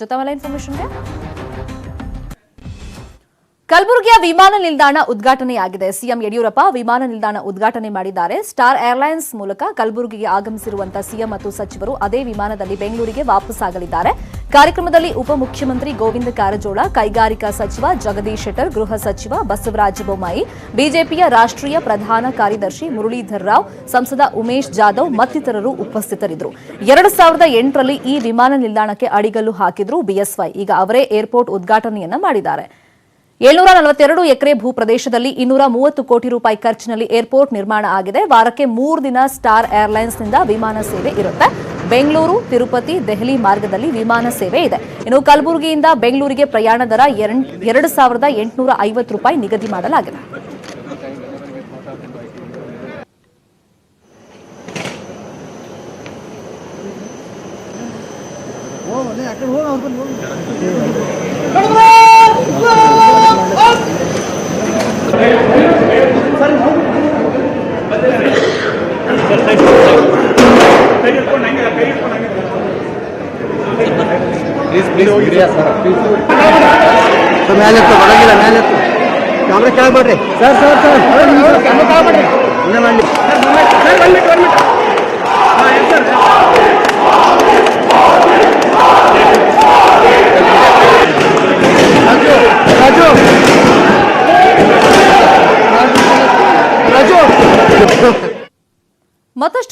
ಜೊತೆಮಲ್ಲ ಇನ್ಫಾರ್ಮೇಶನ್ಗೆ ಕಲಬುರಗಿಯ ವಿಮಾನ ನಿಲ್ದಾಣ ಉದ್ಘಾಟನೆಯಾಗಿದೆ. ಸಿಎಂ ಯಡಿಯೂರಪ್ಪ ವಿಮಾನ ನಿಲ್ದಾಣ ಉದ್ಘಾಟನೆ ಮಾಡಿದ್ದಾರೆ. ಸ್ಟಾರ್ ಏರ್ಲೈನ್ಸ್ ಮೂಲಕ ಕಲಬುರಗಿಗೆ ಆಗಮಿಸಿರುವಂತಹ ಸಿಎಂ ಮತ್ತು ಸಚಿವರು ಅದೇ ವಿಮಾನದಲ್ಲಿ ಬೆಂಗಳೂರಿಗೆ ವಾಪಸ್ಸಾಗಲಿದ್ದಾರೆ. ಕಾರ್ಯಕ್ರಮದಲ್ಲಿ ಉಪಮುಖ್ಯಮಂತ್ರಿ ಗೋವಿಂದ ಕಾರಜೋಳ, ಕೈಗಾರಿಕಾ ಸಚಿವ ಜಗದೀಶ್ ಶೆಟ್ಟರ್, ಗೃಹ ಸಚಿವ ಬಸವರಾಜ ಬೊಮ್ಮಾಯಿ, ಬಿಜೆಪಿಯ ರಾಷ್ಟ್ರೀಯ ಪ್ರಧಾನ ಕಾರ್ಯದರ್ಶಿ ಮುರಳೀಧರ್ ರಾವ್, ಸಂಸದ ಉಮೇಶ್ ಜಾಧವ್ ಮತ್ತಿತರರು ಉಪಸ್ಥಿತರಿದ್ದರು. 2008ರಲ್ಲಿ ಈ ವಿಮಾನ ನಿಲ್ದಾಣಕ್ಕೆ ಅಡಿಗಲ್ಲು ಹಾಕಿದ್ರು ಬಿಎಸ್ವೈ. ಈಗ ಅವರೇ ಏರ್ಪೋರ್ಟ್ ಉದ್ಘಾಟನೆಯನ್ನ ಮಾಡಿದ್ದಾರೆ. 742 ಎಕರೆ ಭೂ ಪ್ರದೇಶದಲ್ಲಿ 230 ಕೋಟಿ ರೂಪಾಯಿ ಖರ್ಚಿನಲ್ಲಿ ಏರ್ಪೋರ್ಟ್ ನಿರ್ಮಾಣ ಆಗಿದೆ. ವಾರಕ್ಕೆ 3 ದಿನ ಸ್ಟಾರ್ ಏರ್ಲೈನ್ಸ್ನಿಂದ ವಿಮಾನ ಸೇವೆ ಇರುತ್ತೆ. ಬೆಂಗಳೂರು, ತಿರುಪತಿ, ದೆಹಲಿ ಮಾರ್ಗದಲ್ಲಿ ವಿಮಾನ ಸೇವೆ ಇದೆ. ಇನ್ನು ಕಲಬುರಗಿಯಿಂದ ಬೆಂಗಳೂರಿಗೆ ಪ್ರಯಾಣ ದರ 2850 ರೂಪಾಯಿ ನಿಗದಿ ಮಾಡಲಾಗಿದೆ. ಮೇಲೆತ್ತು ಬರಂಗಿಲ್ಲ, ಮೇಲೆತ್ತು ಕ್ಯಾಮ್ರಾ ಕೇಳಬೇಡ್ರಿ ಸರ್. ಕ್ಯಾಮ್ರಾ ಕೇಳಬೇಡ್ರಿ.